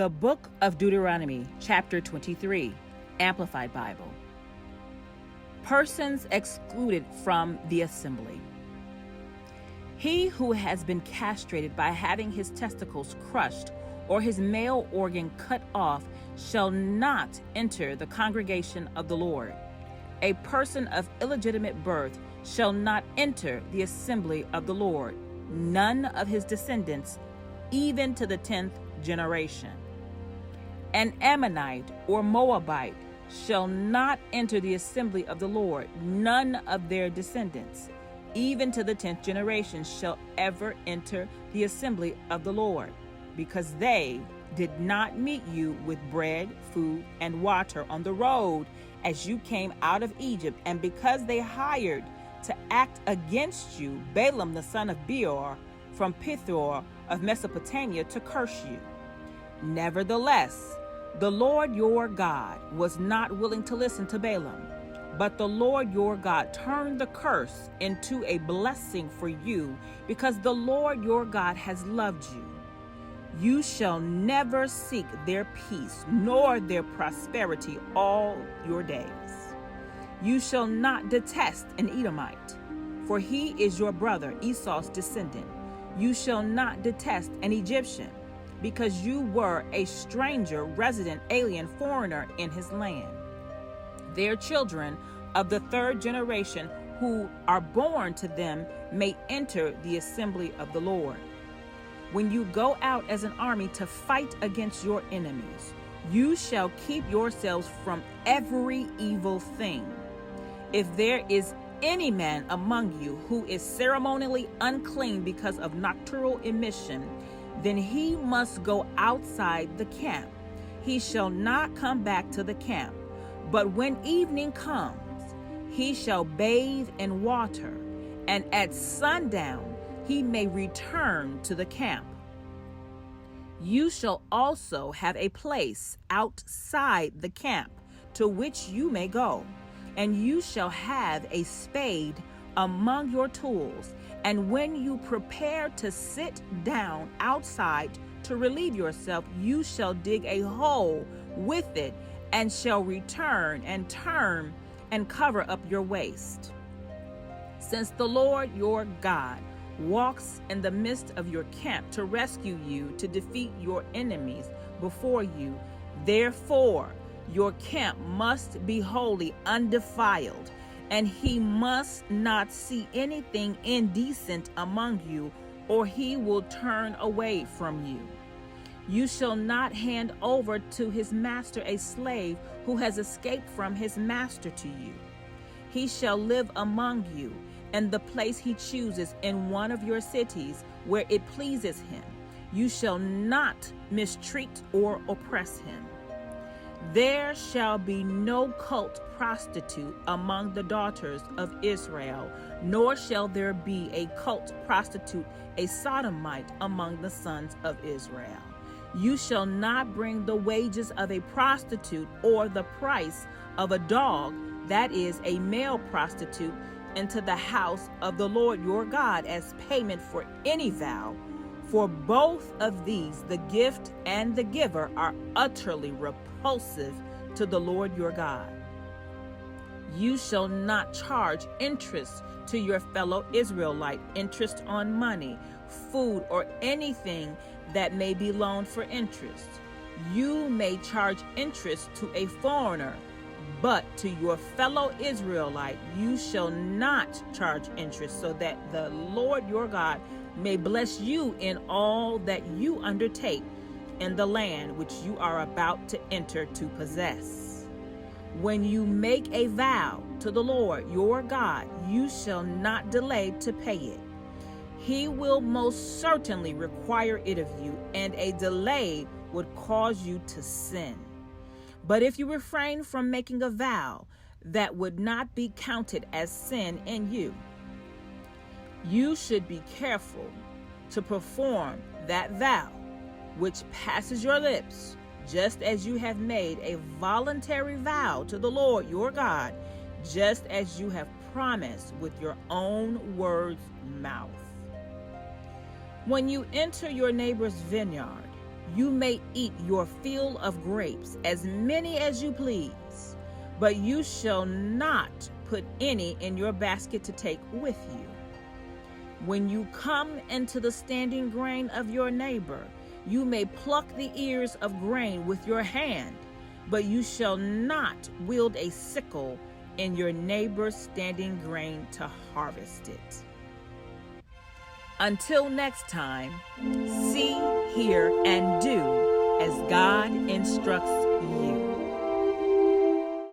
The Book of Deuteronomy, chapter 23, Amplified Bible. Persons excluded from the assembly. He who has been castrated by having his testicles crushed or his male organ cut off shall not enter the congregation of the Lord. A person of illegitimate birth shall not enter the assembly of the Lord, none of his descendants, even to the 10th generation. An Ammonite or Moabite shall not enter the assembly of the Lord, none of their descendants, even to the 10th generation shall ever enter the assembly of the Lord, because they did not meet you with bread, food, and water on the road as you came out of Egypt, and because they hired to act against you Balaam the son of Beor from Pithor of Mesopotamia to curse you. Nevertheless, the Lord your God was not willing to listen to Balaam, but the Lord your God turned the curse into a blessing for you, because the Lord your God has loved you. You shall never seek their peace nor their prosperity all your days. You shall not detest an Edomite, for he is your brother Esau's descendant. You shall not detest an Egyptian, because you were a stranger, resident, alien, foreigner in his land. Their children of the 3rd generation who are born to them may enter the assembly of the Lord. When you go out as an army to fight against your enemies, you shall keep yourselves from every evil thing. If there is any man among you who is ceremonially unclean because of nocturnal emission, then he must go outside the camp. He shall not come back to the camp. But when evening comes, he shall bathe in water, and at sundown he may return to the camp. You shall also have a place outside the camp to which you may go, and you shall have a spade among your tools. And when you prepare to sit down outside to relieve yourself, you shall dig a hole with it, and shall return and turn and cover up your waist. Since the Lord your God walks in the midst of your camp to rescue you, to defeat your enemies before you, therefore your camp must be holy, undefiled, and he must not see anything indecent among you, or he will turn away from you. You shall not hand over to his master a slave who has escaped from his master to you. He shall live among you in the place he chooses in one of your cities where it pleases him. You shall not mistreat or oppress him. There shall be no cult prostitute among the daughters of Israel, nor shall there be a cult prostitute, a sodomite, among the sons of Israel. You shall not bring the wages of a prostitute or the price of a dog, that is, a male prostitute, into the house of the Lord your God as payment for any vow. For both of these, the gift and the giver, are utterly repulsive to the Lord your God. You shall not charge interest to your fellow Israelite, interest on money, food, or anything that may be loaned for interest. You may charge interest to a foreigner, but to your fellow Israelite you shall not charge interest, so that the Lord your God may bless you in all that you undertake in the land which you are about to enter to possess. When you make a vow to the Lord your God, you shall not delay to pay it. He will most certainly require it of you, and a delay would cause you to sin. But if you refrain from making a vow, that would not be counted as sin in you. You should be careful to perform that vow which passes your lips, just as you have made a voluntary vow to the Lord your God, just as you have promised with your own words' mouth. When you enter your neighbor's vineyard, You may eat your fill of grapes, as many as you please, but you shall not put any in your basket to take with you. When you come into the standing grain of your neighbor, you may pluck the ears of grain with your hand, but you shall not wield a sickle in your neighbor's standing grain to harvest it. Until next time, see, hear, and do as God instructs you.